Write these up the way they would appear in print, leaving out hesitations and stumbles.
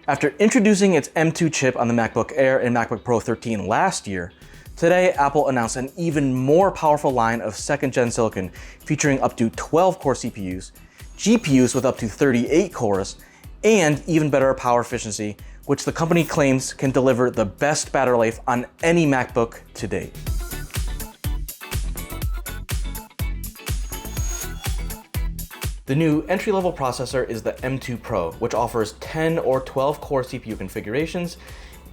After introducing its M2 chip on the MacBook Air and MacBook Pro 13 last year, today Apple announced an even more powerful line of second-gen silicon featuring up to 12-core CPUs, GPUs with up to 38 cores, and even better power efficiency, which the company claims can deliver the best battery life on any MacBook to date. The new entry-level processor is the M2 Pro, which offers 10 or 12-core CPU configurations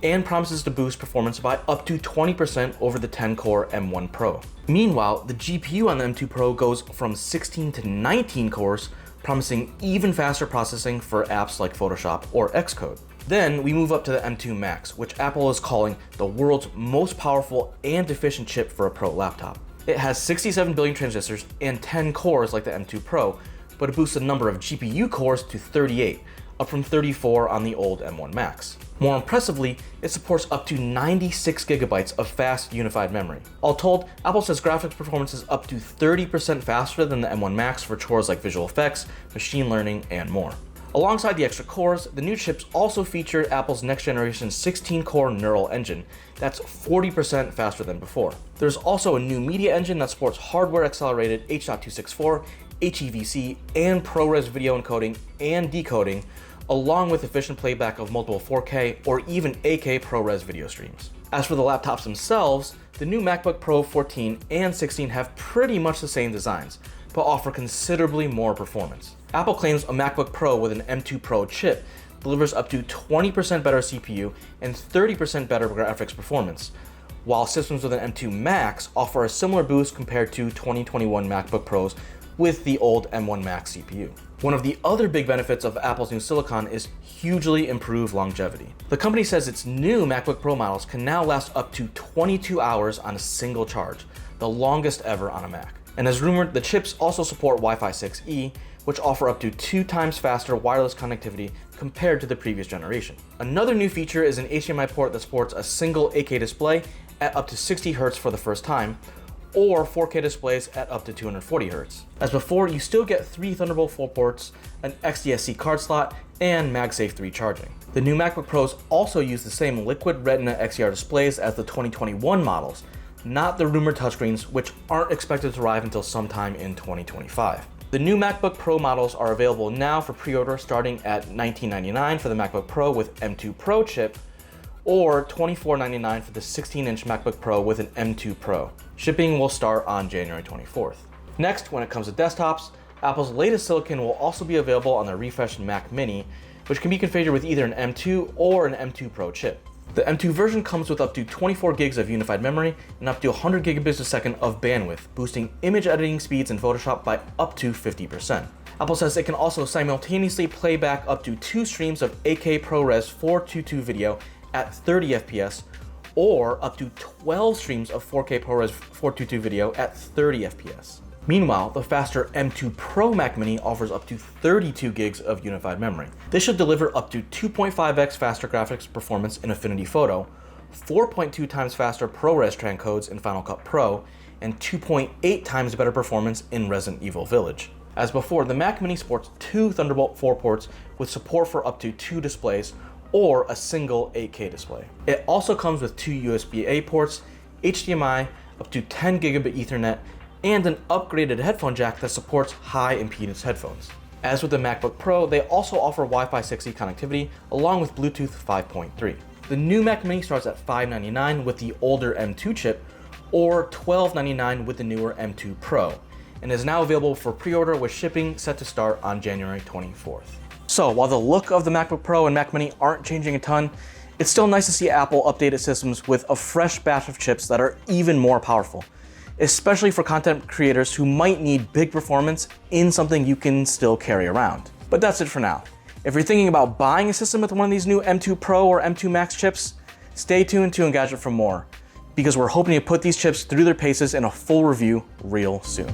and promises to boost performance by up to 20% over the 10-core M1 Pro. Meanwhile, the GPU on the M2 Pro goes from 16 to 19 cores, promising even faster processing for apps like Photoshop or Xcode. Then we move up to the M2 Max, which Apple is calling the world's most powerful and efficient chip for a pro laptop. It has 67 billion transistors and 10 cores like the M2 Pro, but it boosts the number of GPU cores to 38, up from 34 on the old M1 Max. More impressively, it supports up to 96 gigabytes of fast unified memory. All told, Apple says graphics performance is up to 30% faster than the M1 Max for chores like visual effects, machine learning, and more. Alongside the extra cores, the new chips also feature Apple's next generation 16-core neural engine that's 40% faster than before. There's also a new media engine that supports hardware-accelerated H.264, HEVC, and ProRes video encoding and decoding, along with efficient playback of multiple 4K or even 8K ProRes video streams. As for the laptops themselves, the new MacBook Pro 14 and 16 have pretty much the same designs, but offer considerably more performance. Apple claims a MacBook Pro with an M2 Pro chip delivers up to 20% better CPU and 30% better graphics performance, while systems with an M2 Max offer a similar boost compared to 2021 MacBook Pros with the old M1 Max CPU. One of the other big benefits of Apple's new silicon is hugely improved longevity. The company says its new MacBook Pro models can now last up to 22 hours on a single charge, the longest ever on a Mac. And as rumored, the chips also support Wi-Fi 6E, which offer up to 2 times faster wireless connectivity compared to the previous generation. Another new feature is an HDMI port that supports a single 8K display at up to 60 Hz for the first time, or 4K displays at up to 240 Hz. As before, you still get 3 Thunderbolt 4 ports, an XDSC card slot, and MagSafe 3 charging. The new MacBook Pros also use the same Liquid Retina XDR displays as the 2021 models, not the rumored touchscreens, which aren't expected to arrive until sometime in 2025. The new MacBook Pro models are available now for pre-order starting at $1999 for the MacBook Pro with M2 Pro chip, or $24.99 for the 16-inch MacBook Pro with an M2 Pro. Shipping will start on January 24th. Next, when it comes to desktops, Apple's latest silicon will also be available on the refreshed Mac Mini, which can be configured with either an M2 or an M2 Pro chip. The M2 version comes with up to 24 gigs of unified memory and up to 100 gigabits a second of bandwidth, boosting image editing speeds in Photoshop by up to 50%. Apple says it can also simultaneously play back up to 2 streams of 8K ProRes 422 video at 30 FPS, or up to 12 streams of 4K ProRes 422 video at 30 FPS. Meanwhile, the faster M2 Pro Mac Mini offers up to 32 gigs of unified memory. This should deliver up to 2.5x faster graphics performance in Affinity Photo, 4.2 times faster ProRes transcodes in Final Cut Pro, and 2.8 times better performance in Resident Evil Village. As before, the Mac Mini sports 2 Thunderbolt 4 ports with support for up to 2 displays, or a single 8K display. It also comes with 2 USB-A ports, HDMI, up to 10 gigabit Ethernet, and an upgraded headphone jack that supports high impedance headphones. As with the MacBook Pro, they also offer Wi-Fi 6E connectivity along with Bluetooth 5.3. The new Mac Mini starts at $599 with the older M2 chip, or $1299 with the newer M2 Pro, and is now available for pre-order with shipping set to start on January 24th. So while the look of the MacBook Pro and Mac Mini aren't changing a ton, it's still nice to see Apple update its systems with a fresh batch of chips that are even more powerful, especially for content creators who might need big performance in something you can still carry around. But that's it for now. If you're thinking about buying a system with one of these new M2 Pro or M2 Max chips, stay tuned to Engadget for more, because we're hoping to put these chips through their paces in a full review real soon.